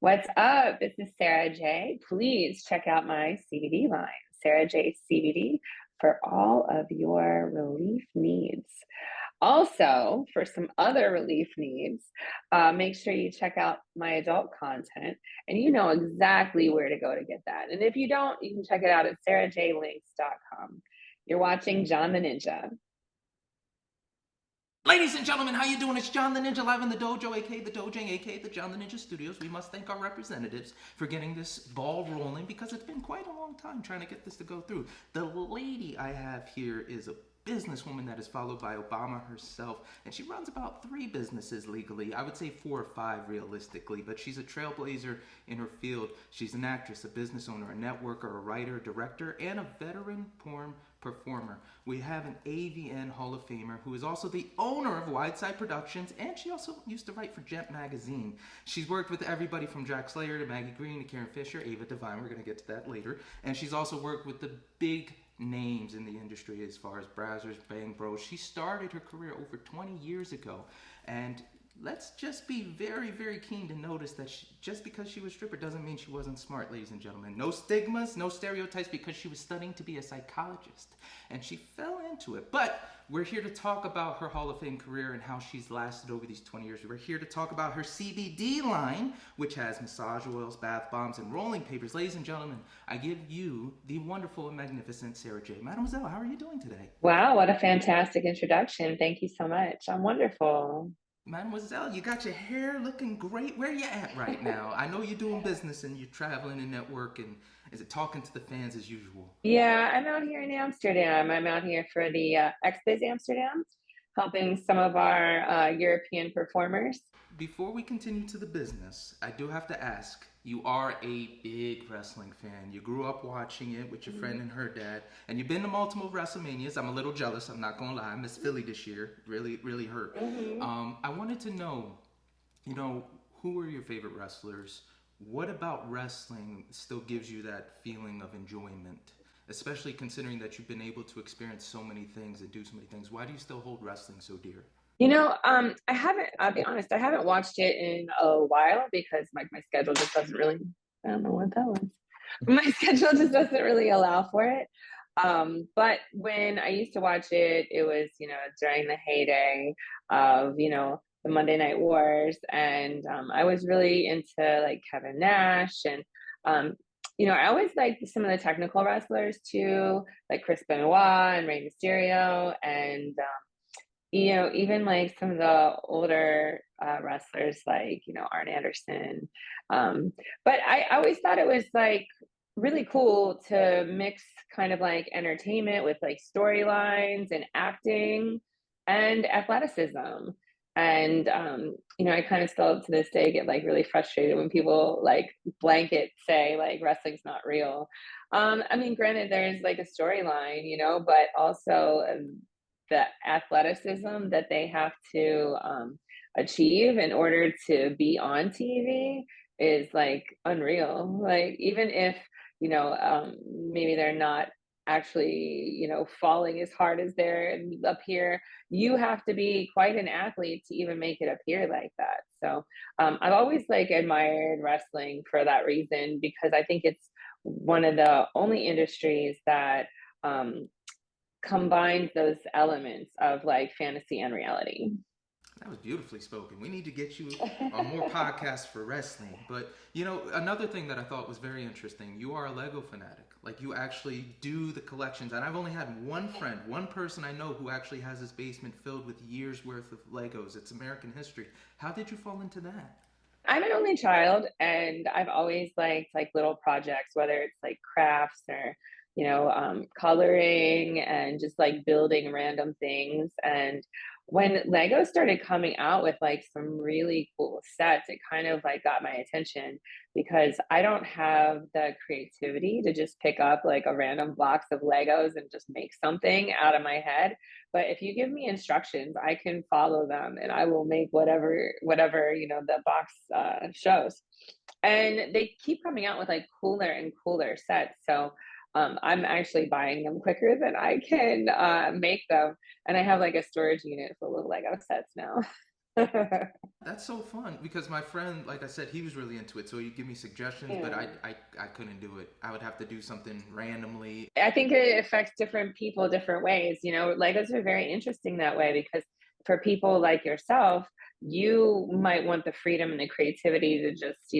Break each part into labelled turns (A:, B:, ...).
A: What's up? This is Sara J. Please check out my CBD line, Sara J CBD, for all of your relief needs. Also, for some other relief needs, make sure you check out my adult content and you know exactly where to go to get that. And if you don't, you can check it out at sarajlinks.com. You're watching John the Ninja.
B: Ladies and gentlemen, how you doing? It's John the Ninja live in the dojo, aka the Dojang, aka the John the Ninja Studios. We must thank our representatives for getting this ball rolling because it's been quite a long time trying to get this to go through. The lady I have here is a businesswoman that is followed by Obama herself, and she runs about 3 businesses legally. I would say 4 or 5 realistically, but she's a trailblazer in her field. She's an actress, a business owner, a networker, a writer, a director, and a veteran porn performer. We have an AVN Hall of Famer who is also the owner of Wideside Productions, and she also used to write for Gent Magazine. She's worked with everybody from Jack Slayer to Maggie Green to Karen Fisher, Ava Devine. We're going to get to that later. And she's also worked with the big names in the industry as far as Brazzers, Bang Bros. She started her career over 20 years ago, and let's just be very, very keen to notice that just because she was a stripper doesn't mean she wasn't smart, ladies and gentlemen. No stigmas, no stereotypes, because she was studying to be a psychologist, and she fell into it. But we're here to talk about her Hall of Fame career and how she's lasted over these 20 years. We're here to talk about her CBD line, which has massage oils, bath bombs, and rolling papers. Ladies and gentlemen, I give you the wonderful and magnificent Sara J. Mademoiselle, how are you doing today?
A: Wow, what a fantastic introduction. Thank you so much. I'm wonderful.
B: Mademoiselle, you got your hair looking great. Where you at right now? I know you're doing business and you're traveling and networking. Is it talking to the fans as usual?
A: Yeah, I'm out here in Amsterdam. I'm out here for the XBiz Amsterdam, helping some of our European performers.
B: Before we continue to the business, I do have to ask. You are a big wrestling fan. You grew up watching it with your friend and her dad, and you've been to multiple WrestleManias. I'm a little jealous. I'm not gonna lie. I missed Philly this year. Really, really hurt.
A: Hmm.
B: I wanted to know, you know, who are your favorite wrestlers? What about wrestling still gives you that feeling of enjoyment? Especially considering that you've been able to experience so many things and do so many things. Why do you still hold wrestling so dear?
A: I haven't, I'll be honest, I haven't watched it in a while because my schedule just doesn't really, I don't know what that was. My schedule just doesn't really allow for it. But when I used to watch it, it was, during the heyday of, the Monday Night Wars. And I was really into like Kevin Nash and, um, I always liked some of the technical wrestlers too, like Chris Benoit and Rey Mysterio. And, even like some of the older wrestlers, like, Arn Anderson. But I always thought it was like really cool to mix kind of like entertainment with like storylines and acting and athleticism. And, I kind of still to this day get like really frustrated when people like blanket say like wrestling's not real. I mean, granted, there's like a storyline, but also the athleticism that they have to achieve in order to be on TV is like unreal. Like even if maybe they're not actually falling as hard as they're up here, you have to be quite an athlete to even make it appear like that. So I've always like admired wrestling for that reason because I think it's one of the only industries that combines those elements of like fantasy and reality.
B: That was beautifully spoken. We need to get you on more podcasts for wrestling. But another thing that I thought was very interesting, you are a Lego fanatic. Like you actually do the collections. And I've only had one friend, one person I know who actually has his basement filled with years worth of Legos. It's American history. How did you fall into that?
A: I'm an only child and I've always liked like little projects, whether it's like crafts or, coloring and just like building random things. And when Lego started coming out with like some really cool sets, it kind of like got my attention because I don't have the creativity to just pick up like a random box of Legos and just make something out of my head. But if you give me instructions, I can follow them and I will make whatever the box shows. And they keep coming out with like cooler and cooler sets. So I'm actually buying them quicker than I can make them. And I have like a storage unit full of Lego sets now.
B: That's so fun because my friend, like I said, he was really into it. So he'd give me suggestions, but
A: Yeah.
B: I couldn't do it. I would have to do something randomly.
A: I think it affects different people different ways. Legos are very interesting that way because for people like yourself, you might want the freedom and the creativity to just,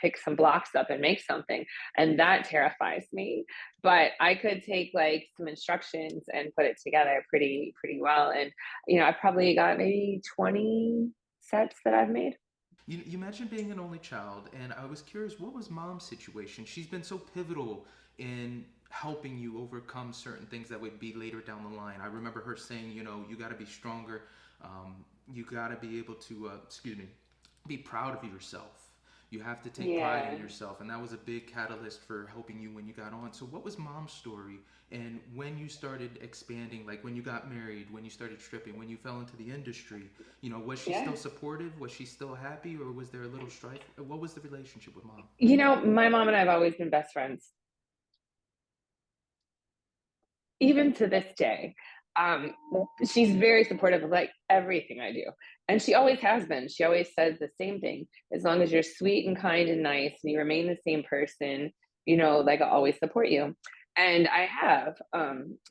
A: pick some blocks up and make something. And that terrifies me. But I could take like some instructions and put it together pretty well. And, I probably got maybe 20 sets that I've made.
B: You mentioned being an only child, and I was curious, what was mom's situation? She's been so pivotal in helping you overcome certain things that would be later down the line. I remember her saying, you got to be stronger. You got to be able to, be proud of yourself. You have to take pride
A: Yeah.
B: in yourself, and that was a big catalyst for helping you when you got on. So, what was mom's story, and when you started expanding, like when you got married, when you started stripping, when you fell into the industry, was she
A: Yeah.
B: still supportive? Was she still happy, or was there a little strife? What was the relationship with mom?
A: My mom and I have always been best friends. Even to this day. Um, she's very supportive of like everything I do. And she always has been. She always says the same thing. As long as you're sweet and kind and nice and you remain the same person, like I'll always support you. And I have.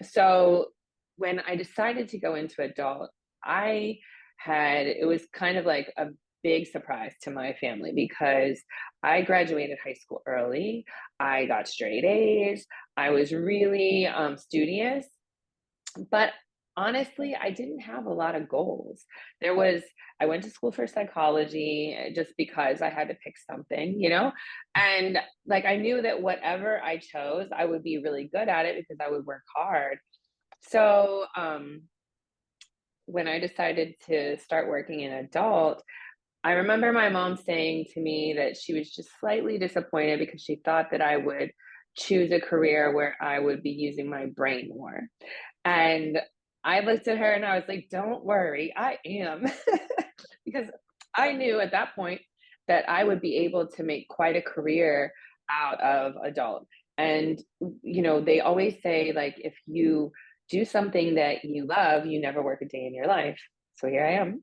A: So when I decided to go into adult, it was kind of like a big surprise to my family because I graduated high school early. I got straight A's. I was really studious, but honestly, I didn't have a lot of goals. I went to school for psychology just because I had to pick something, and like I knew that whatever I chose, I would be really good at it because I would work hard. So, when I decided to start working in adult, I remember my mom saying to me that she was just slightly disappointed because she thought that I would choose a career where I would be using my brain more. And I looked at her and I was like, don't worry, I am. Because I knew at that point that I would be able to make quite a career out of adult. And, they always say, like, if you do something that you love, you never work a day in your life. So here I am.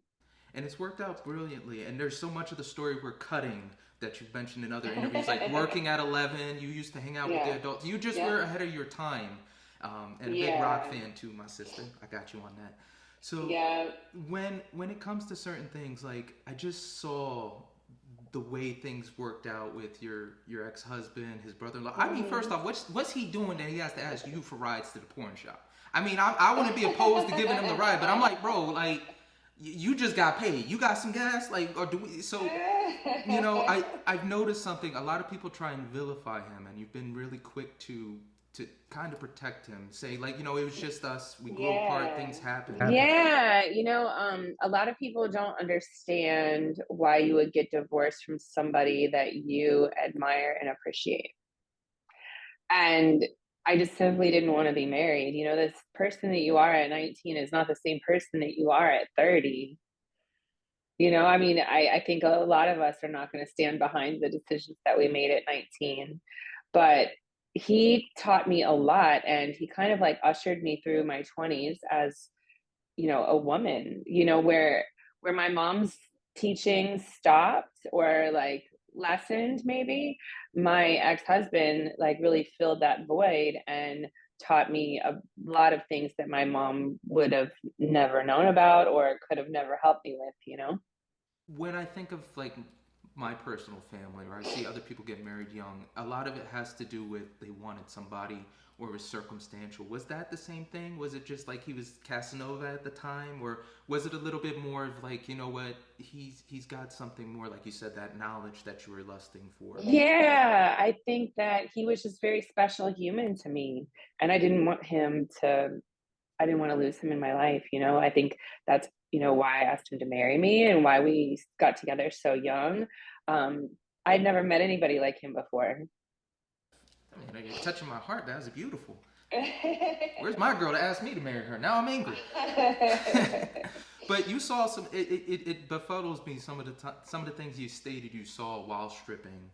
B: And it's worked out brilliantly. And there's so much of the story we're cutting that you've mentioned in other interviews, like working at 11. You used to hang out with the
A: Yeah.
B: adults. You just
A: Yeah.
B: were ahead of your time, and a big rock
A: Yeah.
B: fan too, my sister. I got you on that. So
A: Yeah.
B: when it comes to certain things, like I just saw the way things worked out with your ex husband, his brother in law. I mean, first
A: Mhm.
B: off, what's he doing that he has to ask you for rides to the porn shop? I mean, I wouldn't be opposed to giving him the ride, but I'm like, bro, like you just got paid. You got some gas, like, or do we? So I've noticed something. A lot of people try and vilify him, and you've been really quick to kind of protect him. Say like, it was just us. We grew apart.
A: Yeah.
B: Things happen.
A: Yeah, a lot of people don't understand why you would get divorced from somebody that you admire and appreciate. And I just simply didn't want to be married. This person that you are at 19 is not the same person that you are at 30. I mean, I think a lot of us are not going to stand behind the decisions that we made at 19. But he taught me a lot and he kind of like ushered me through my 20s as a woman, where my mom's teaching stopped or like lessened maybe, my ex-husband like really filled that void and taught me a lot of things that my mom would have never known about or could have never helped me with.
B: When I think of like my personal family, or I see other people get married young, a lot of it has to do with they wanted somebody or it was circumstantial. Was that the same thing? Was it just like he was Casanova at the time, or was it a little bit more of like, what, he's got something more, like you said, that knowledge that you were lusting for?
A: Yeah, I think that he was just very special human to me, and I didn't want to lose him in my life. I think that's, why I asked him to marry me and why we got together so young. Um, I'd never met anybody like him before.
B: I mean, you're touching my heart. That was beautiful. Where's my girl to ask me to marry her? Now I'm angry. But you saw some. It befuddles me some of the things you stated you saw while stripping.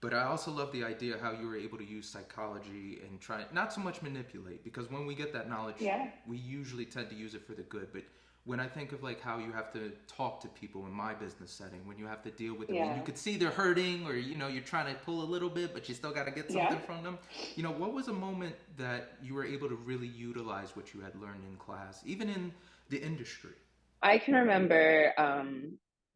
B: But I also love the idea how you were able to use psychology and try not so much manipulate, because when we get that knowledge,
A: Yeah.
B: we usually tend to use it for the good. But when I think of like how you have to talk to people in my business setting, when you have to deal with them and you
A: Yeah.
B: could see they're hurting, or you're trying to pull a little bit but you still got to get
A: Yeah.
B: something from them. What was a moment that you were able to really utilize what you had learned in class, even in the industry?
A: I can remember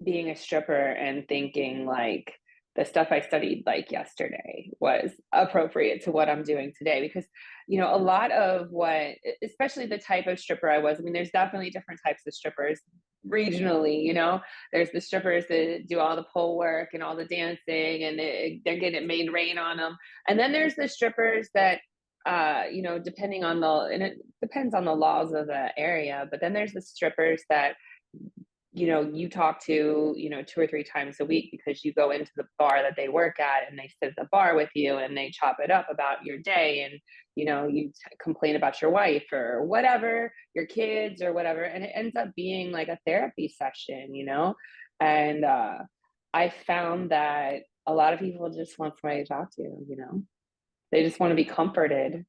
A: being a stripper and thinking like the stuff I studied like yesterday was appropriate to what I'm doing today because a lot of what especially the type of stripper I was, I mean there's definitely different types of strippers regionally, there's the strippers that do all the pole work and all the dancing and they're getting it made rain on them, and then there's the strippers that depending on and it depends on the laws of the area, but then there's the strippers that you talk to, 2 or 3 times a week because you go into the bar that they work at and they sit at the bar with you and they chop it up about your day and, complain about your wife or whatever, your kids or whatever. And it ends up being like a therapy session. And I found that a lot of people just want somebody to talk to. They just want to be comforted.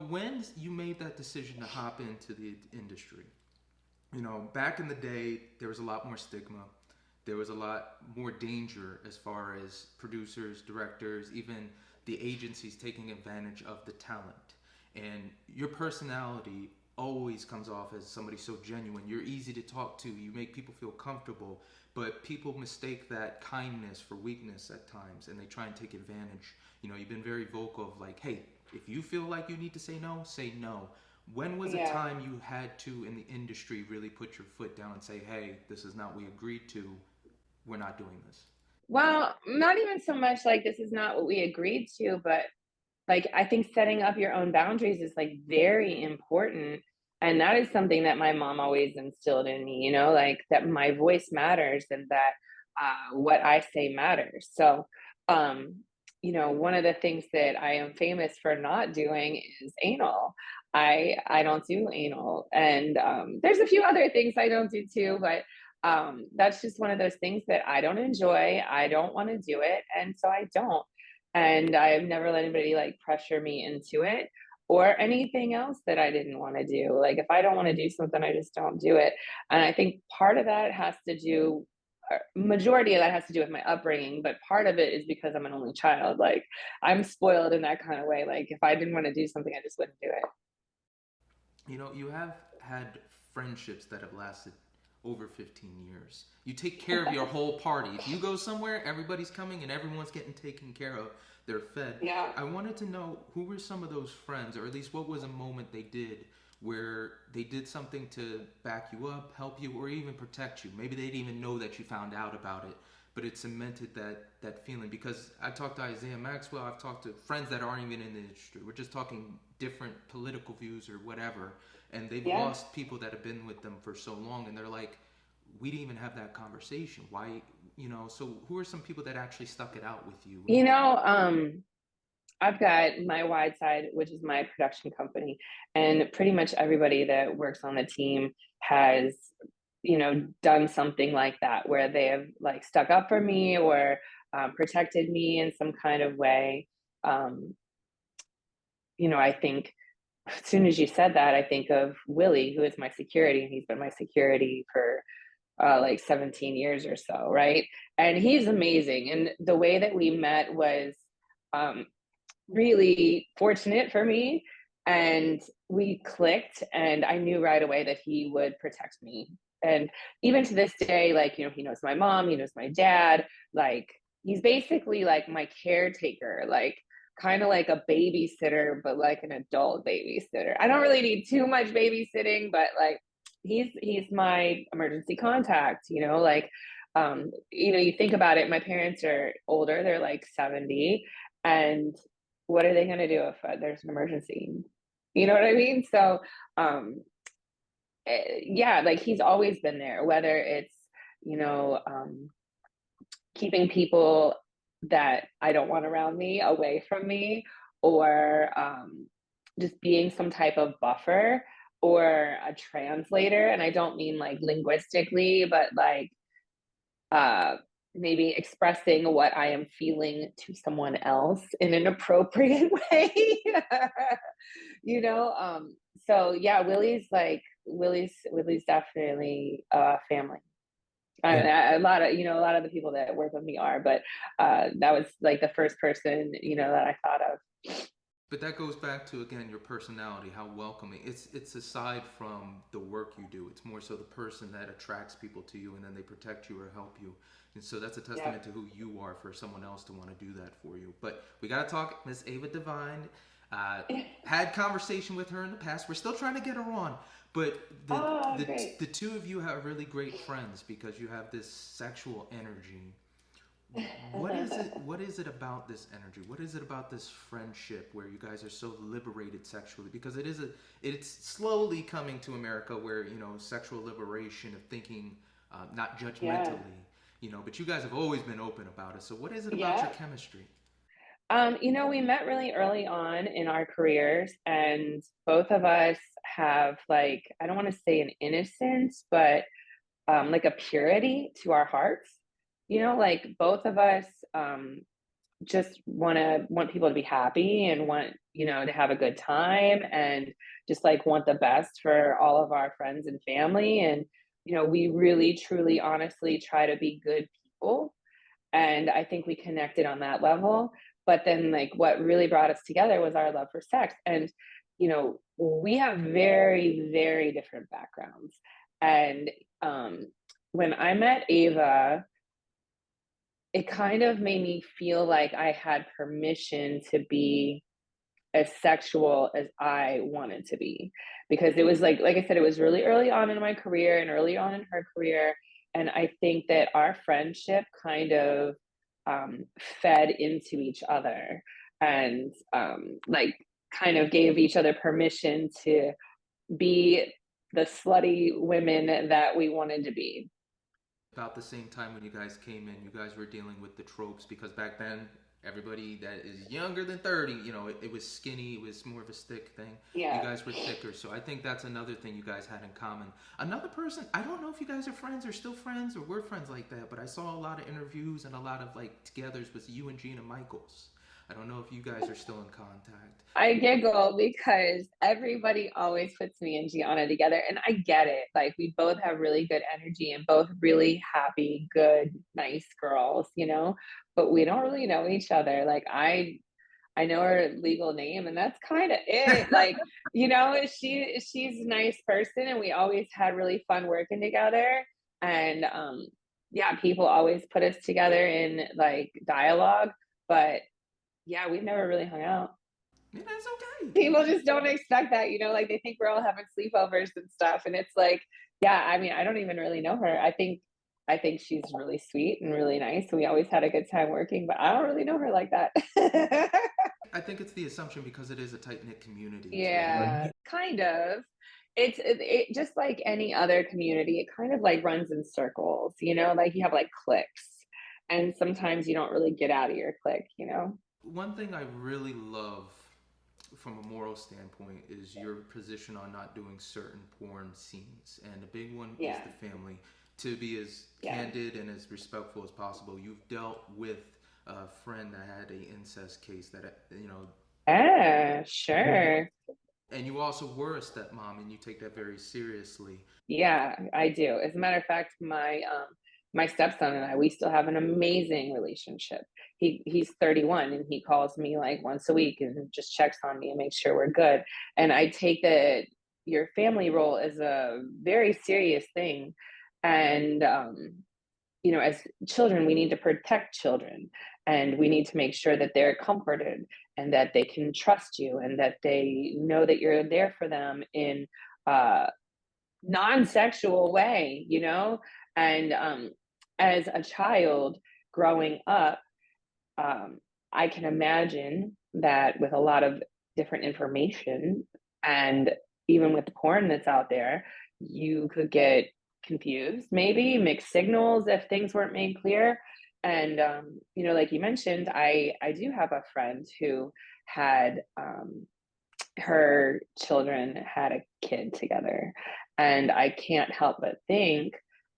B: When you made that decision to hop into the industry, back in the day, there was a lot more stigma. There was a lot more danger as far as producers, directors, even the agencies taking advantage of the talent. And your personality always comes off as somebody so genuine. You're easy to talk to. You make people feel comfortable. But people mistake that kindness for weakness at times, and they try and take advantage. You've been very vocal of like, hey, if you feel like you need to say no, say no. When was a
A: Yeah.
B: time you had to, in the industry, really put your foot down and say, hey, this is not what we agreed to. We're not doing this.
A: Well, not even so much like this is not what we agreed to, but like I think setting up your own boundaries is like very important. And that is something that my mom always instilled in me, like that my voice matters and that what I say matters. So, one of the things that I am famous for not doing is anal. I don't do anal, and there's a few other things I don't do too, but that's just one of those things that I don't enjoy. I don't want to do it, and so I don't. And I've never let anybody like pressure me into it or anything else that I didn't want to do. Like if I don't want to do something, I just don't do it. And I think part of that has to do majority of that has to do with my upbringing, but part of it is because I'm an only child. Like I'm spoiled in that kind of way. Like if I didn't want to do something, I just wouldn't do it.
B: You have had friendships that have lasted over 15 years. You take care of your whole party. If you go somewhere, everybody's coming and everyone's getting taken care of. They're fed.
A: Yeah.
B: I wanted to know who were some of those friends, or at least what was a moment they did where they did something to back you up, help you, or even protect you. Maybe they didn't even know that you found out about it, but it cemented that feeling. Because I talked to Isaiah Maxwell, I've talked to friends that aren't even in the industry. We're just talking different political views or whatever, and they've
A: Yeah.
B: lost people that have been with them for so long, and they're like, we didn't even have that conversation. Why, so who are some people that actually stuck it out with you?
A: I've got my Wide Side, which is my production company, and pretty much everybody that works on the team has, done something like that where they have like stuck up for me or protected me in some kind of way. Um, I think as soon as you said that, I think of Willie, who is my security, and he's been my security for like 17 years or so, right? And he's amazing. And the way that we met was um, really fortunate for me. And we clicked, and I knew right away that he would protect me. And even to this day, like, he knows my mom, he knows my dad, like, he's basically like my caretaker, like, kind of like a babysitter, but like an adult babysitter. I don't really need too much babysitting, but like, he's my emergency contact, like, you think about it, my parents are older, they're like 70, and what are they going to do if there's an emergency? You know what I mean? So, yeah, like he's always been there, whether it's, you know, um, keeping people that I don't want around me away from me, or just being some type of buffer or a translator. And I don't mean like linguistically, but like, uh, maybe expressing what I am feeling to someone else in an appropriate way. you know, so yeah, Willie's definitely family.
B: And
A: A lot of a lot of the people that work with me are, but that was like the first person that I thought of.
B: but that goes back to again your personality, how welcoming. It's aside from the work you do. It's more so the person that attracts people to you, and then they protect you or help you. And so that's a
A: Yeah.
B: testament to who you are for someone else to want to do that for you. But we got to talk, Miss Ava Devine. Had conversation with her in the past. We're still trying to get her on, but
A: Oh, great.
B: the two of you have really great friends because you have this sexual energy. What is it about this energy? What is it about this friendship where you guys are so liberated sexually? Because it's slowly coming to America where sexual liberation of thinking, not
A: Yeah.
B: judgmentally, but you guys have always been open about it. So what is it about
A: Yeah.
B: your chemistry?
A: We met really early on in our careers, and both of us have, like, I don't want to say an innocence, but like a purity to our hearts. Like both of us just want people to be happy and want, to have a good time, and just like want the best for all of our friends and family. And, we really, truly, honestly try to be good people. And I think we connected on that level. But then, like, what really brought us together was our love for sex. And, we have very, very different backgrounds. And when I met Ava, it kind of made me feel like I had permission to be as sexual as I wanted to be, because it was like I said, it was really early on in my career and early on in her career. And I think that our friendship kind of fed into each other, and like kind of gave each other permission to be the slutty women that we wanted to be.
B: About the same time when you guys came in, you guys were dealing with the tropes because back then everybody that is younger than 30, it was skinny, it was more of a stick thing. You
A: Yeah.
B: guys were thicker, so I think that's another thing you guys had in common. Another person, I don't know if you guys are friends or still friends or were friends like that, but I saw a lot of interviews and a lot of like togethers with you and Gina Michaels. I don't know if you guys are still in contact.
A: I giggle because everybody always puts me and Gianna together, and I get it. Like, we both have really good energy and both really happy, good, nice girls. But we don't really know each other. Like, I know her legal name, and that's kind of it. Like, she's a nice person, and we always had really fun working together. And yeah, people always put us together in like dialogue, but yeah, we've never really hung out.
B: Yeah, that's okay.
A: People just don't expect that, like they think we're all having sleepovers and stuff. And it's like, yeah, I mean, I don't even really know her. I think she's really sweet and really nice. We always had a good time working, but I don't really know her like that.
B: I think it's the assumption because it is a tight knit community.
A: Yeah, kind of. It just like any other community, it kind of like runs in circles, like you have like cliques, and sometimes you don't really get out of your clique.
B: One thing I really love from a moral standpoint is your position on not doing certain porn scenes, and a big one is
A: Yeah.
B: the family. To be as candid and as respectful as possible, you've dealt with a friend that had a incest case
A: Sure.
B: and you also were a stepmom, and you take that very seriously.
A: Yeah, I do. As a matter of fact, my stepson and I, we still have an amazing relationship. He's 31, and he calls me like once a week and just checks on me and makes sure we're good. And I take that your family role is a very serious thing. And as children, we need to protect children, and we need to make sure that they're comforted and that they can trust you and that they know that you're there for them in uh non-sexual way. And as a child growing up, um, I can imagine that with a lot of different information, and even with the porn that's out there, you could get confused, maybe mixed signals if things weren't made clear. And like you mentioned, I do have a friend who had her children had a kid together. And I can't help but think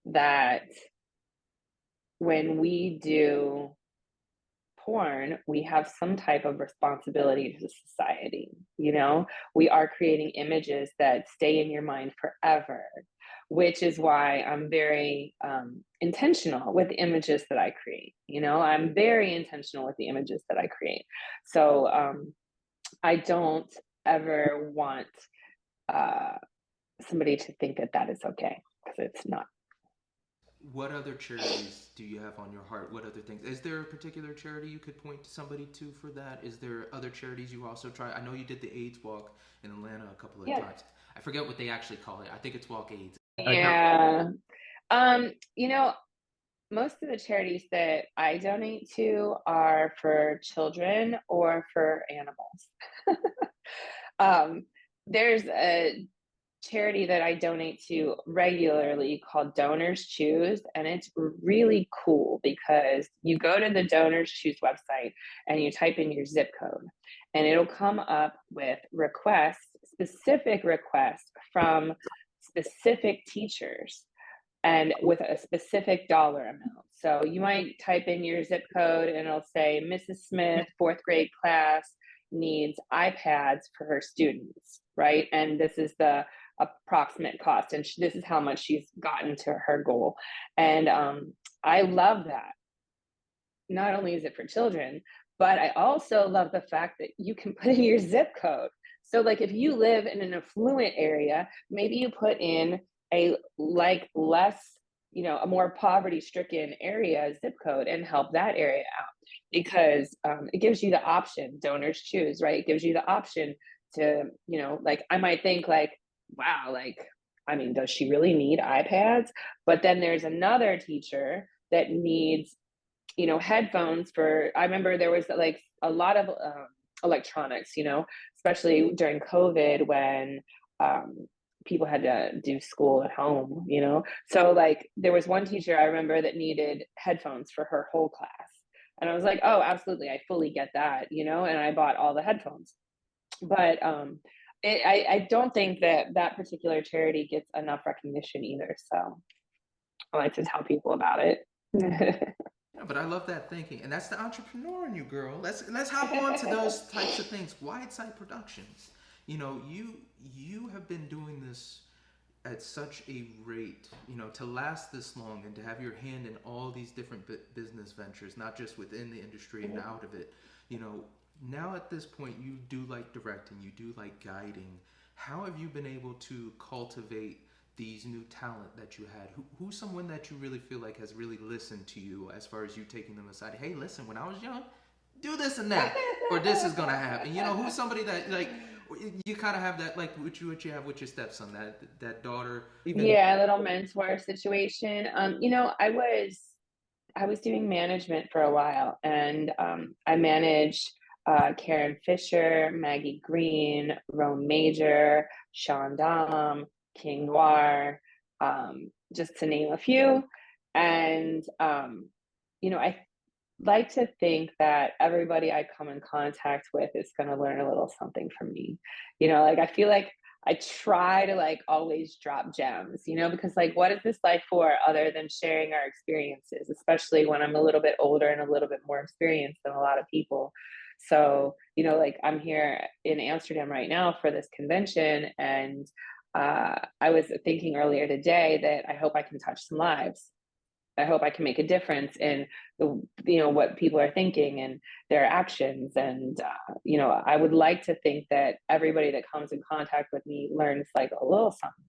A: that when we do porn, we have some type of responsibility to society. You know, we are creating images that stay in your mind forever, which is why I'm very intentional with the images that I create. You know, I'm very intentional with the images that I create. So I don't ever want uh, somebody to think that that is okay, because it's not.
B: What other charities do you have on your heart? What other things? Is there a particular charity you could point to somebody to for that? Is there other charities you also try? I know you did the AIDS walk in Atlanta a couple of
A: Yeah.
B: times. I forget what they actually call it. I think it's Walk AIDS.
A: Yeah. You know, most of the charities that I donate to are for children or for animals. um, there's a charity that I donate to regularly called Donors Choose, and it's really cool because you go to the Donors Choose website and you type in your zip code, and it'll come up with requests, specific requests from specific teachers and with a specific dollar amount. So you might type in your zip code and it'll say Mrs. Smith, fourth grade class, needs iPads for her students, right? And this is the approximate cost, and this is how much she's gotten to her goal. And I love that. Not only is it for children, but I also love the fact that you can put in your zip code. So, like, if you live in an affluent area, maybe you put in a like less, you know, a more poverty stricken area zip code and help that area out, because it gives you the option. Donors choose, right? It gives you the option to, you know, like, I might think like, wow, like, I mean, does she really need iPads? But then there's another teacher that needs, you know, headphones for, I remember there was like a lot of electronics, you know, especially during COVID when people had to do school at home, you know. So like there was one teacher I remember that needed headphones for her whole class. And I was like, oh, absolutely, I fully get that, you know, and I bought all the headphones. But I don't think that that particular charity gets enough recognition either. So I like to tell people about it.
B: Yeah, but I love that thinking, and that's the entrepreneur in you, girl. Let's hop on to those types of things. Wideside Productions. You know, you have been doing this at such a rate, you know, to last this long and to have your hand in all these different business ventures, not just within the industry and out of it. You know, now at this point, you do like directing, you do like guiding. How have you been able to cultivate these new talent that you had? Who's someone that you really feel like has really listened to you as far as you taking them aside? Hey, listen, when I was young, do this and that, or this is gonna happen. You know, who's somebody that like you kind of have that, like what you have with your stepson, that daughter. Even
A: Yeah, a little mentor situation. You know, I was doing management for a while, and I managed Karen Fisher, Maggie Green, Rome Major, Sean Dom, King Noir, just to name a few. And you know, I like to think that everybody I come in contact with is going to learn a little something from me. You know, like I feel like I try to like always drop gems, you know, because like what is this life for other than sharing our experiences, especially when I'm a little bit older and a little bit more experienced than a lot of people. So, you know, like I'm here in Amsterdam right now for this convention, and I was thinking earlier today that I hope I can touch some lives. I hope I can make a difference in the, you know, what people are thinking and their actions. And, you know, I would like to think that everybody that comes in contact with me learns like a little something.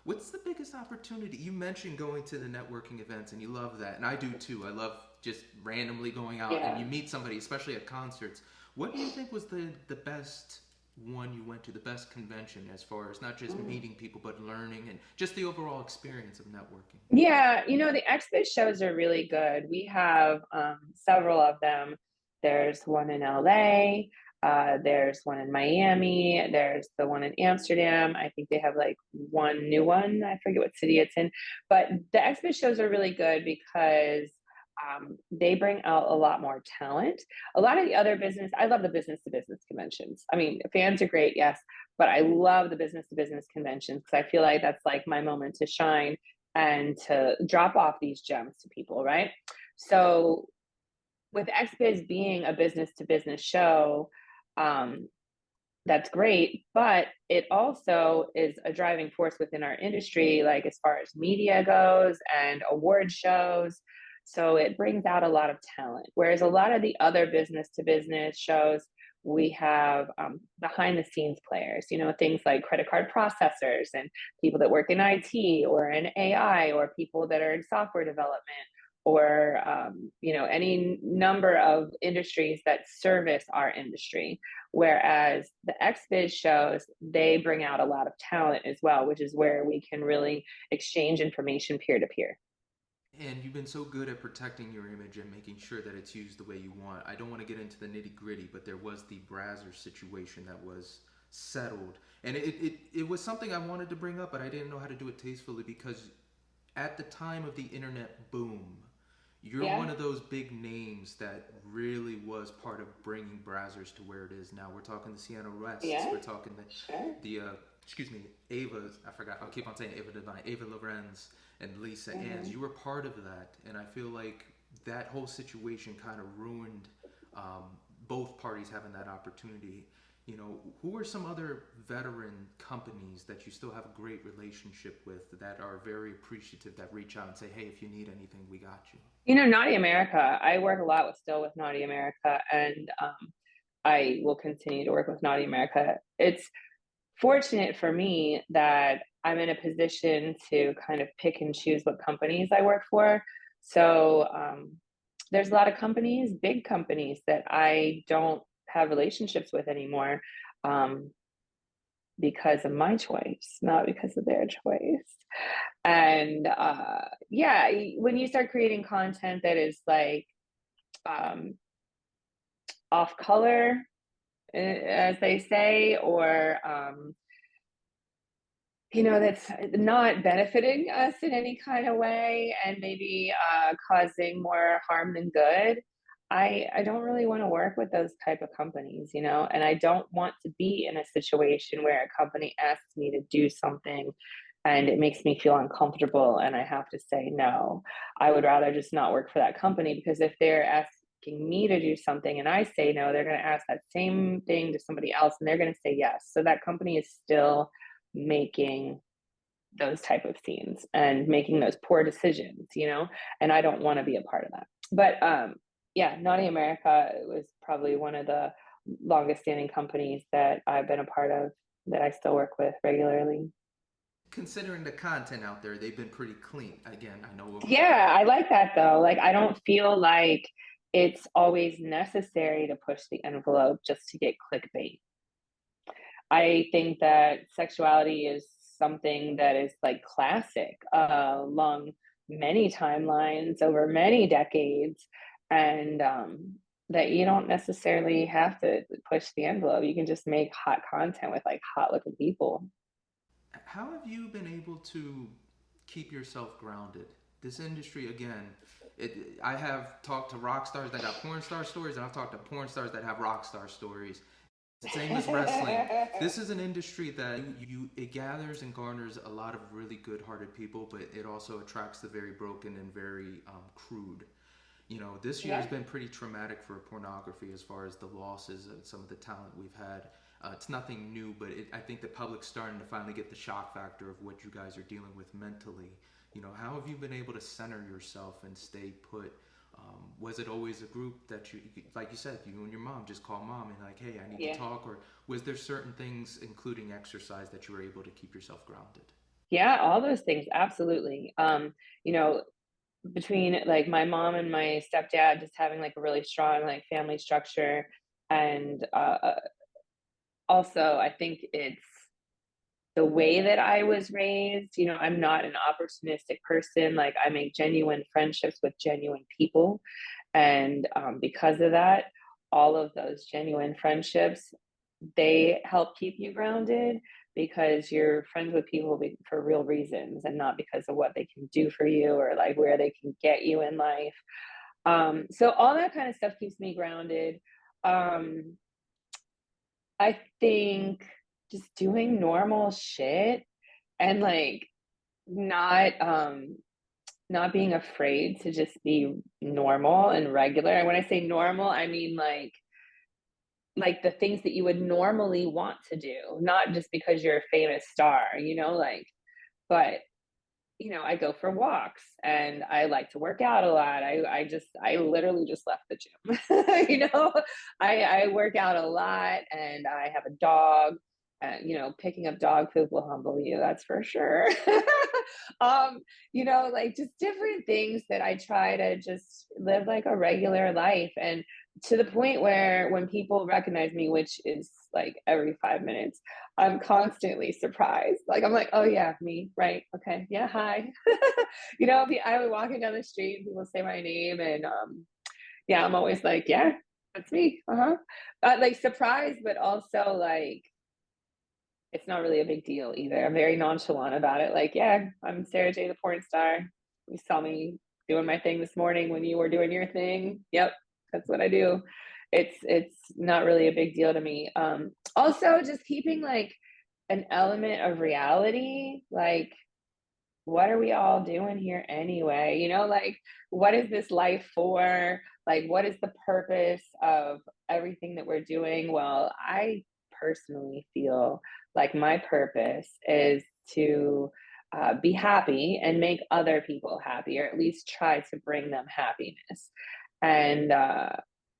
B: what's the biggest opportunity? You mentioned going to the networking events, and you love that, and I do too. I love just randomly going out and
A: Yeah.
B: you meet somebody, especially at concerts. What do you think was the best one you went to, the best convention, as far as not just meeting people but learning and just the overall experience of networking?
A: Yeah, you know, the expo shows are really good. We have several of them. There's one in LA, there's one in Miami, there's the one in Amsterdam. I think they have like one new one. I forget what city it's in. But the expo shows are really good because they bring out a lot more talent. A lot of the other business, I love the business to business conventions. I mean, fans are great, yes, but I love the business to business conventions because I feel like that's like my moment to shine. and to drop off these gems to people, right? So with XBiz being a business to business show, um, that's great, but it also is a driving force within our industry, like as far as media goes and award shows. So it brings out a lot of talent. Whereas a lot of the other business to business shows, we have behind the scenes players, things like credit card processors and people that work in IT or in AI or people that are in software development or any number of industries that service our industry. Whereas the XBiz shows, they bring out a lot of talent as well, which is where we can really exchange information peer to peer.
B: And you've been so good at protecting your image and making sure that it's used the way you want. I don't want to get into the nitty gritty, but there was the Brazzers situation that was settled. And it was something I wanted to bring up, but I didn't know how to do it tastefully because at the time of the internet boom, you're
A: Yeah.
B: one of those big names that really was part of bringing Brazzers to where it is now. We're talking the Sienna Wests.
A: Yeah.
B: We're talking
A: Sure.
B: the excuse me, Ava's. I forgot. I'll keep on saying Ava Devine, Ava Lorenz, and Lisa Ann's. You were part of that, and I feel like that whole situation kind of ruined both parties having that opportunity. Who are some other veteran companies that you still have a great relationship with that are very appreciative, that reach out and say, hey, if you need anything, we got you?
A: Naughty America. I work a lot with Naughty America, and I will continue to work with Naughty America. It's fortunate for me that I'm in a position to kind of pick and choose what companies I work for. So there's a lot of companies, big companies, that I don't have relationships with anymore because of my choice, not because of their choice. And yeah, when you start creating content that is like um, off color, as they say, or that's not benefiting us in any kind of way and maybe causing more harm than good, I don't really want to work with those type of companies, and I don't want to be in a situation where a company asks me to do something and it makes me feel uncomfortable and I have to say no. I would rather just not work for that company, because if they're asking me to do something and I say no, they're going to ask that same thing to somebody else and they're going to say yes. So that company is still making those type of scenes and making those poor decisions, and I don't want to be a part of that. But yeah, Naughty America was probably one of the longest standing companies that I've been a part of, that I still work with regularly.
B: Considering the content out there, they've been pretty clean. Again, I know.
A: Yeah, I like that though. Like, I don't feel like it's always necessary to push the envelope just to get clickbait. I think that sexuality is something that is like classic along many timelines over many decades, and that you don't necessarily have to push the envelope. You can just make hot content with like hot looking people.
B: How have you been able to keep yourself grounded? This industry, again, I have talked to rock stars that got porn star stories, and I've talked to porn stars that have rock star stories. Same as wrestling. This is an industry that it gathers and garners a lot of really good-hearted people, but it also attracts the very broken and very crude. This year has been pretty traumatic for pornography as far as the losses and some of the talent we've had. It's nothing new, but I think the public's starting to finally get the shock factor of what you guys are dealing with mentally. How have you been able to center yourself and stay put? Was it always a group that you, like you said, you and your mom just call mom and like, hey, I need to talk? Or was there certain things, including exercise, that you were able to keep yourself grounded?
A: Yeah, all those things, absolutely. You know, between like my mom and my stepdad just having like a really strong like family structure, and also I think it's the way that I was raised. I'm not an opportunistic person. Like, I make genuine friendships with genuine people. And because of that, all of those genuine friendships, they help keep you grounded, because you're friends with people for real reasons and not because of what they can do for you or like where they can get you in life. So all that kind of stuff keeps me grounded. Um, I think just doing normal shit and like not being afraid to just be normal and regular. And when I say normal, I mean like the things that you would normally want to do, not just because you're a famous star, like, but I go for walks and I like to work out a lot. I literally just left the gym. I work out a lot and I have a dog. Picking up dog poop will humble you, that's for sure. Like just different things that I try to just live like a regular life. And to the point where when people recognize me, which is like every 5 minutes, I'm constantly surprised. Like I'm like, oh yeah, me, right? Okay, yeah, hi. I was walking down the street and people say my name, and yeah, I'm always like, yeah, that's me. Uh-huh. Like surprised, but also like it's not really a big deal either. I'm very nonchalant about it. Like, yeah, I'm Sara Jay the porn star. You saw me doing my thing this morning when you were doing your thing. Yep, that's what I do. It's not really a big deal to me. Also just keeping like an element of reality, like what are we all doing here anyway? Like what is this life for? Like what is the purpose of everything that we're doing? Well, I personally feel like my purpose is to be happy and make other people happy, or at least try to bring them happiness. And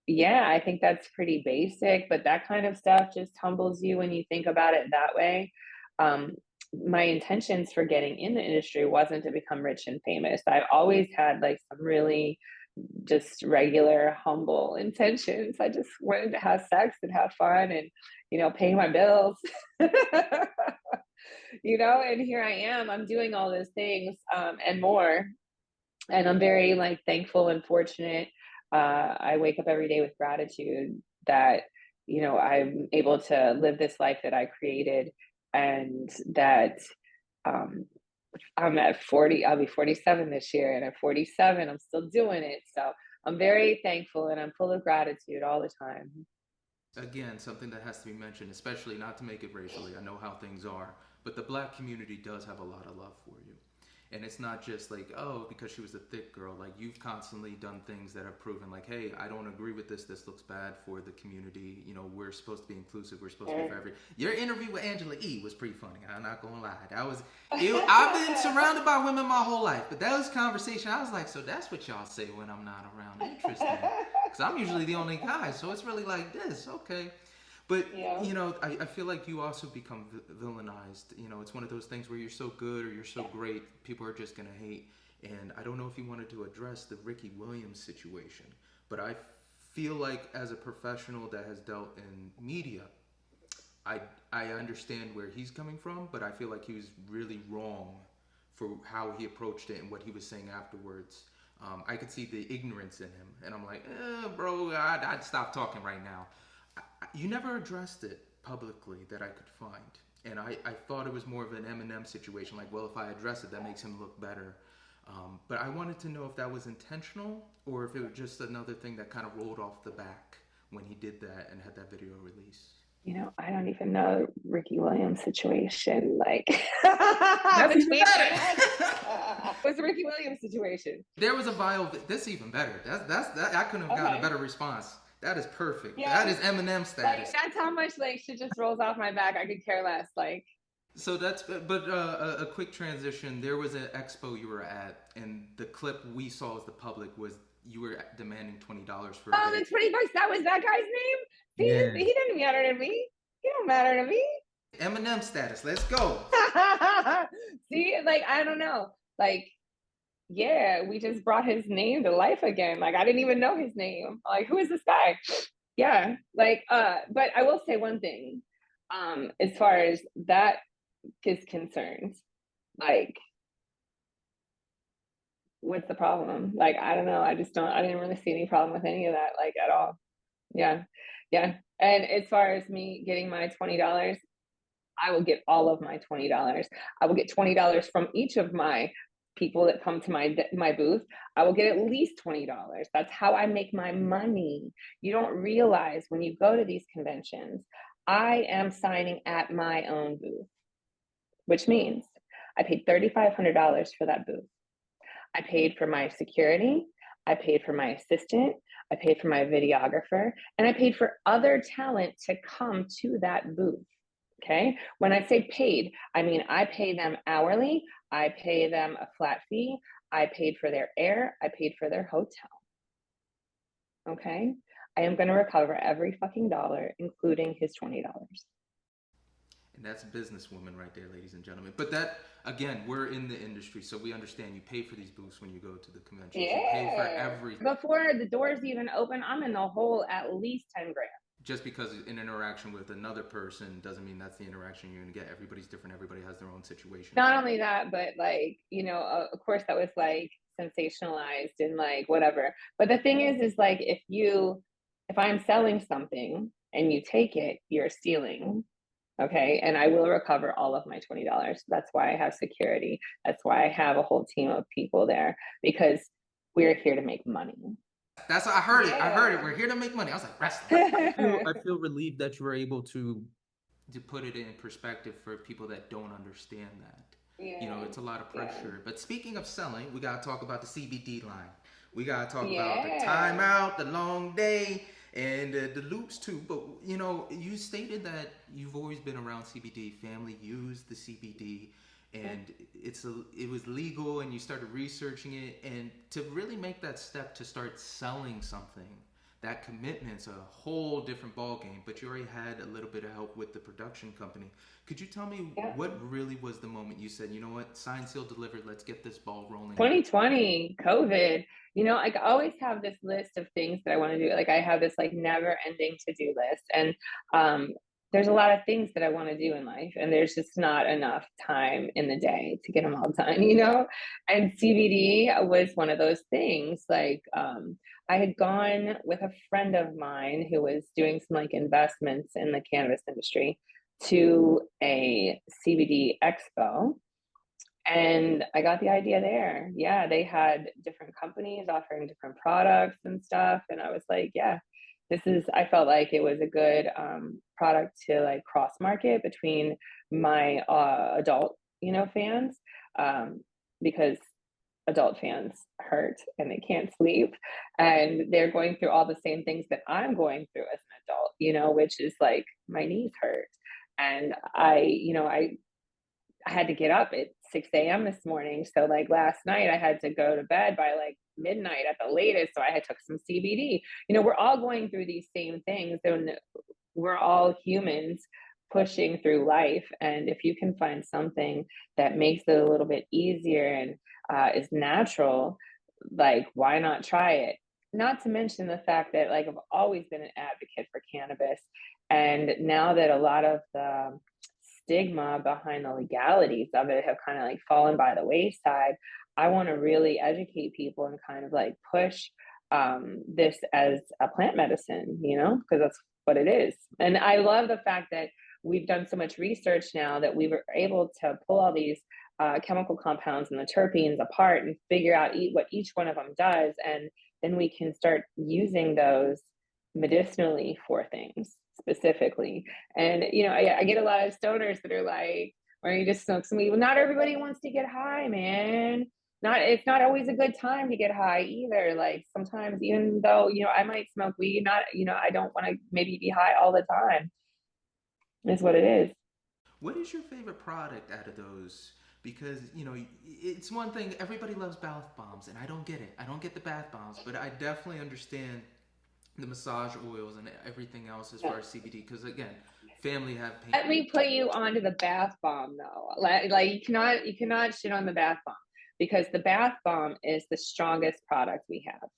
A: yeah, I think that's pretty basic, but that kind of stuff just humbles you when you think about it that way. Um, my intentions for getting in the industry wasn't to become rich and famous. I always had like some really just regular, humble intentions. I just wanted to have sex and have fun and, pay my bills. And here I am, I'm doing all those things and more. And I'm very like thankful and fortunate. I wake up every day with gratitude that, I'm able to live this life that I created, and that um, I'm at 40, I'll be 47 this year, and at 47, I'm still doing it. So I'm very thankful and I'm full of gratitude all the time.
B: Again, something that has to be mentioned, especially not to make it racially. I know how things are, but the black community does have a lot of love for you. And it's not just like, oh, because she was a thick girl. Like, you've constantly done things that have proven, like, hey, I don't agree with this. This looks bad for the community. We're supposed to be inclusive. We're supposed to be for every. Your interview with Angela E was pretty funny. I'm not gonna lie. I've been surrounded by women my whole life, but that was conversation. I was like, so that's what y'all say when I'm not around. Interesting, because I'm usually the only guy, so it's really like this. Okay. But
A: Yeah.
B: I feel like you also become villainized. It's one of those things where you're so good or you're so great, people are just gonna hate. And I don't know if you wanted to address the Ricky Williams situation, but I feel like as a professional that has dealt in media, I understand where he's coming from, but I feel like he was really wrong for how he approached it and what he was saying afterwards. I could see the ignorance in him, and I'm like, bro, I'd stop talking right now. You never addressed it publicly that I could find. And I thought it was more of an Eminem situation, like, well, if I address it, that makes him look better. But I wanted to know if that was intentional or if it was just another thing that kind of rolled off the back when he did that and had that video release.
A: I don't even know Ricky Williams situation. Like,
B: That's even better.
A: What's the Ricky Williams situation?
B: There was a viral. That's even better. That. I couldn't have gotten a better response. That is perfect. Yeah. That is Eminem status.
A: Like, that's how much like shit just rolls off my back. I could care less. Like.
B: So a quick transition. There was an expo you were at, and the clip we saw as the public was you were demanding $20 for.
A: Oh, the $20. That was that guy's name. He didn't matter to me. He don't matter to me.
B: Eminem status. Let's go.
A: See, like I don't know, like. Yeah, we just brought his name to life again. Like I didn't even know his name. Like, who is this guy? Yeah, like but I will say one thing. As far as that is concerned, like what's the problem? Like, I don't know. I didn't really see any problem with any of that, like at all. Yeah. Yeah. And as far as me getting my $20, I will get all of my $20. I will get $20 from each of my people that come to my booth. I will get at least $20. That's how I make my money. You don't realize when you go to these conventions, I am signing at my own booth, which means I paid $3,500 for that booth. I paid for my security. I paid for my assistant. I paid for my videographer, and I paid for other talent to come to that booth. Okay. When I say paid, I mean I pay them hourly. I pay them a flat fee. I paid for their air. I paid for their hotel. Okay. I am going to recover every fucking dollar, including his $20.
B: And that's a businesswoman right there, ladies and gentlemen. But that, again, we're in the industry, so we understand you pay for these booths when you go to the conventions.
A: Yeah.
B: You pay for everything.
A: Before the doors even open, I'm in the hole at least 10 grand.
B: Just because an interaction with another person doesn't mean that's the interaction you're going to get. Everybody's different. Everybody has their own situation.
A: Not only that, but like, of course that was like sensationalized and like whatever. But the thing is like if I'm selling something and you take it, you're stealing. Okay. And I will recover all of my $20. That's why I have security. That's why I have a whole team of people there, because we're here to make money.
B: That's what I heard it. I heard it. We're here to make money. I was like, wrestling.
C: I feel relieved that you were able to
B: put it in perspective for people that don't understand that.
A: Yeah.
B: It's a lot of pressure. But speaking of selling, we got to talk about the CBD line. We got to talk about the timeout, the long day, and the loops too. But you stated that you've always been around CBD. Family used the CBD, and it was legal, and you started researching it. And to really make that step to start selling something, that commitment's a whole different ballgame. But you already had a little bit of help with the production company. Could you tell me what really was the moment you said, you know what, signed, sealed, delivered, let's get this ball rolling?
A: 2020, COVID. I always have this list of things that I want to do. Like I have this like never ending to-do list. And there's a lot of things that I want to do in life, and there's just not enough time in the day to get them all done, And CBD was one of those things. Like I had gone with a friend of mine who was doing some like investments in the cannabis industry to a CBD expo. And I got the idea there. Yeah, they had different companies offering different products and stuff. And I was like, yeah, I felt like it was a good product to like cross market between my adult, fans, because adult fans hurt and they can't sleep, and they're going through all the same things that I'm going through as an adult, which is like my knees hurt. And I had to get up at 6 a.m. this morning. So like last night I had to go to bed by like midnight at the latest. So I took some CBD. We're all going through these same things, and we're all humans pushing through life. And if you can find something that makes it a little bit easier and is natural, like why not try it? Not to mention the fact that like I've always been an advocate for cannabis. And now that a lot of the stigma behind the legalities of it have kind of like fallen by the wayside, I want to really educate people and kind of like push this as a plant medicine, because that's what it is. And I love the fact that we've done so much research now that we were able to pull all these chemical compounds and the terpenes apart and figure out what each one of them does. And then we can start using those medicinally for things specifically. And, I get a lot of stoners that are like, why don't you just smoke some weed? Well, not everybody wants to get high, man. It's not always a good time to get high either. Like sometimes, even though, I might smoke weed, I don't want to maybe be high all the time. Is what it is.
B: What is your favorite product out of those? Because, it's one thing, everybody loves bath bombs, and I don't get it. I don't get the bath bombs, but I definitely understand the massage oils and everything else as far as CBD. Because again, family have pain.
A: Let me put you onto the bath bomb though. Like you cannot shit on the bath bomb, because the bath bomb is the strongest product we have.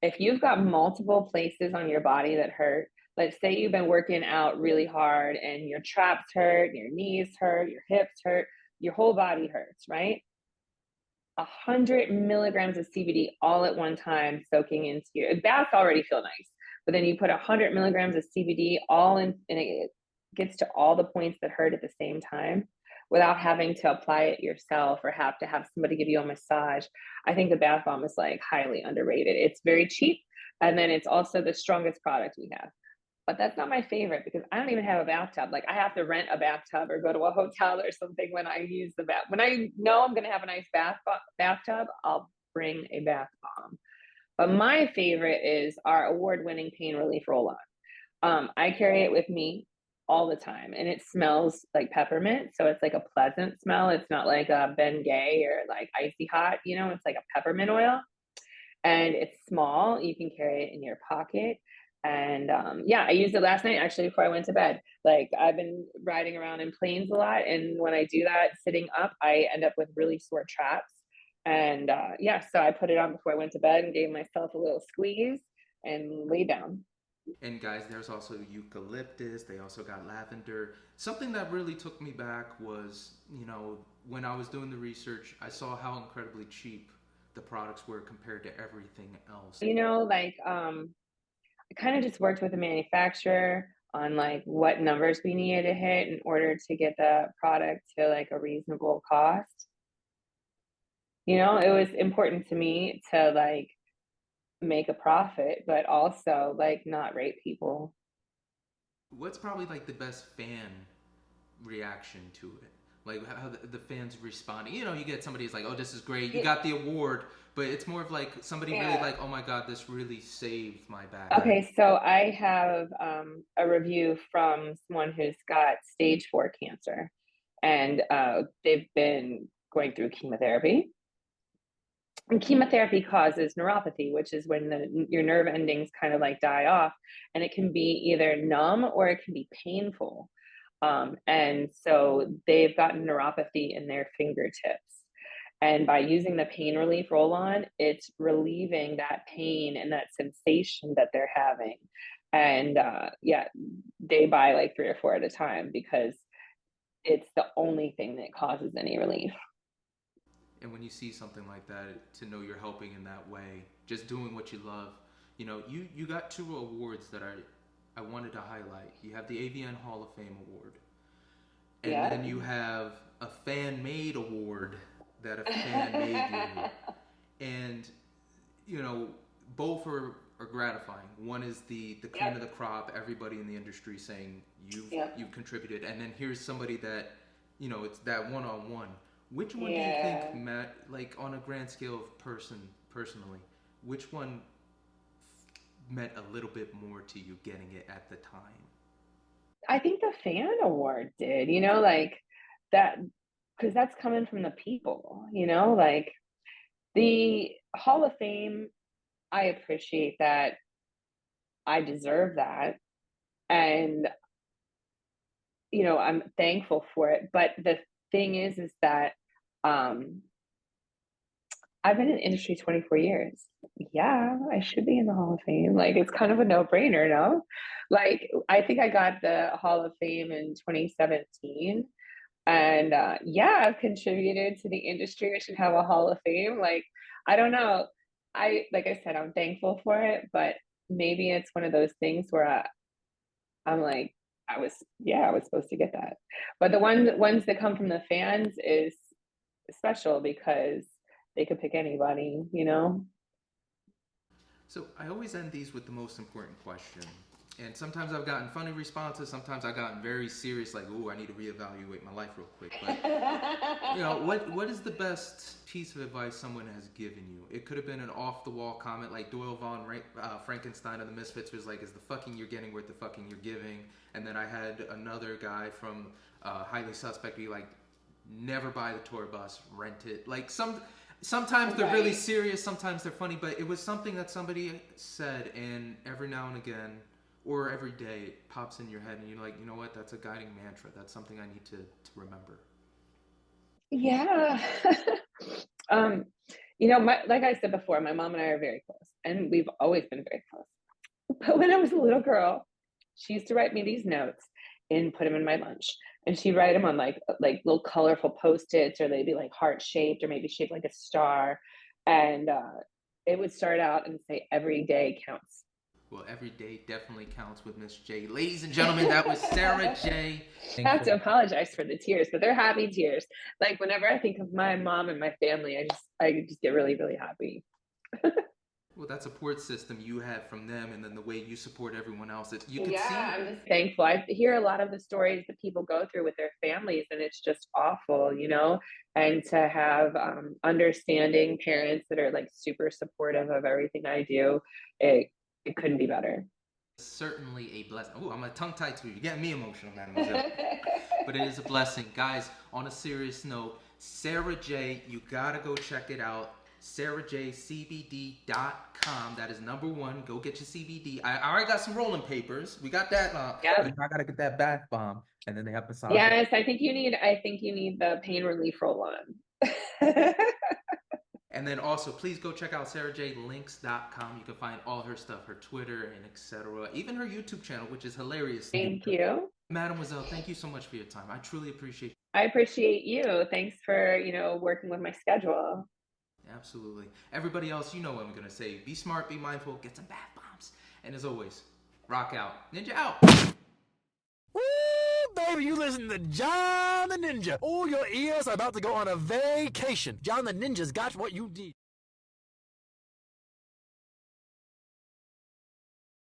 A: If you've got multiple places on your body that hurt, let's say you've been working out really hard and your traps hurt, your knees hurt, your hips hurt, your whole body hurts, right? 100 milligrams of CBD all at one time soaking into your baths already feel nice, but then you put 100 milligrams of CBD all in, and it gets to all the points that hurt at the same time without having to apply it yourself or have to have somebody give you a massage. I think the bath bomb is like highly underrated. It's very cheap, and then it's also the strongest product we have. but that's not my favorite because I don't even have a bathtub. Like I have to rent a bathtub or go to a hotel or something when I use the bath. When I know I'm going to have a nice bathtub, I'll bring a bath bomb. But my favorite is our award-winning pain relief roll-on. I carry it with me all the time, and it smells like peppermint, so it's like a pleasant smell. It's not like a Bengay or like icy hot, you know. It's like a peppermint oil, and it's small. You can carry it in your pocket. And yeah, I used it last night actually before I went to bed. Like I've been riding around in planes a lot, and when I do that sitting up, I end up with really sore traps. And yeah, so I put it on before I went to bed and gave myself a little squeeze and lay down.
B: And guys, there's also eucalyptus. They also got lavender. Something that really took me back was, when I was doing the research, I saw how incredibly cheap the products were compared to everything else.
A: Like I kind of just worked with the manufacturer on like what numbers we needed to hit in order to get the product to like a reasonable cost. It was important to me to like make a profit, but also like not rape people.
B: What's probably like the best fan reaction to it? Like how the fans responding. You get somebody who's like, "Oh, this is great. You got the award," but it's more of like somebody really like, "Oh my God, this really saved my back."
A: Okay, so I have a review from someone who's got stage 4 cancer, and they've been going through chemotherapy. And chemotherapy causes neuropathy, which is when your nerve endings kind of like die off, and it can be either numb or it can be painful. And so they've gotten neuropathy in their fingertips. And by using the pain relief roll on, it's relieving that pain and that sensation that they're having. And yeah, they buy like 3 or 4 at a time because it's the only thing that causes any relief.
B: And when you see something like that, to know you're helping in that way, just doing what you love, you got 2 awards that I wanted to highlight. You have the AVN Hall of Fame award, and then you have a fan-made award that a fan made you, and both are gratifying. One is the cream of the crop, everybody in the industry saying you've contributed, and then here's somebody that it's that one-on-one. Which one do you think, Matt, like on a grand scale of personally, which one meant a little bit more to you getting it at the time?
A: I think the fan award did, like that, because that's coming from the people, like the Hall of Fame. I appreciate that. I deserve that. And, I'm thankful for it. But the thing is that I've been in the industry 24 years. Yeah, I should be in the Hall of Fame. Like, it's kind of a no-brainer, no? Like, I think I got the Hall of Fame in 2017. And yeah, I've contributed to the industry. I should have a Hall of Fame. Like, I don't know. Like I said, I'm thankful for it, but maybe it's one of those things where I'm like, I was supposed to get that. But the ones that come from the fans is special because they could pick anybody,
B: So I always end these with the most important question. And sometimes I've gotten funny responses. Sometimes I've gotten very serious, like, "Ooh, I need to reevaluate my life real quick." But what is the best piece of advice someone has given you? It could have been an off-the-wall comment, like Doyle Von Frankenstein of the Misfits was like, "Is the fucking you're getting worth the fucking you're giving?" And then I had another guy from Highly Suspect be like, "Never buy the tour bus, rent it." Like sometimes they're really serious, sometimes they're funny, but it was something that somebody said, and every now and again, or every day, it pops in your head, and you're like, you know what? That's a guiding mantra. That's something I need to remember.
A: Yeah. Like I said before, my mom and I are very close, and we've always been very close. But when I was a little girl, she used to write me these notes and put them in my lunch. And she'd write them on like little colorful Post-its, or they'd be like heart shaped, or maybe shaped like a star. And it would start out and say, "Every day counts."
B: Well, every day definitely counts with Miss J. Ladies and gentlemen, that was Sara J.
A: I have to apologize for the tears, but they're happy tears. Like whenever I think of my mom and my family, I just get really, really happy.
B: Well, that support system you have from them, and then the way you support everyone else. You can
A: Yeah,
B: see.
A: I'm just thankful. I hear a lot of the stories that people go through with their families, and it's just awful, you know? And to have understanding parents that are like super supportive of everything I do, it couldn't be better.
B: Certainly a blessing. Oh, I'm a tongue tied to you. You're getting me emotional, mademoiselle. But it is a blessing. Guys, on a serious note, Sara Jay, you gotta go check it out. SaraJayCBD.com. That is number one. Go get your CBD. I already got some rolling papers. We got that.
A: Yep.
C: I gotta get that bath bomb, and then they have massage.
A: Yes, I think you need the pain relief roll on.
B: And then also, please go check out SaraJayLinks.com. You can find all her stuff, her Twitter and etc. Even her YouTube channel, which is hilarious.
A: Thank you.
B: Mademoiselle, thank you so much for your time. I truly appreciate it.
A: I appreciate you. Thanks for, working with my schedule.
B: Absolutely. Everybody else, you know what I'm going to say. Be smart, be mindful, get some bath bombs. And as always, rock out. Ninja out.
D: Woo, baby, you listen to John the Ninja. Oh, your ears are about to go on a vacation. John the Ninja's got what you need.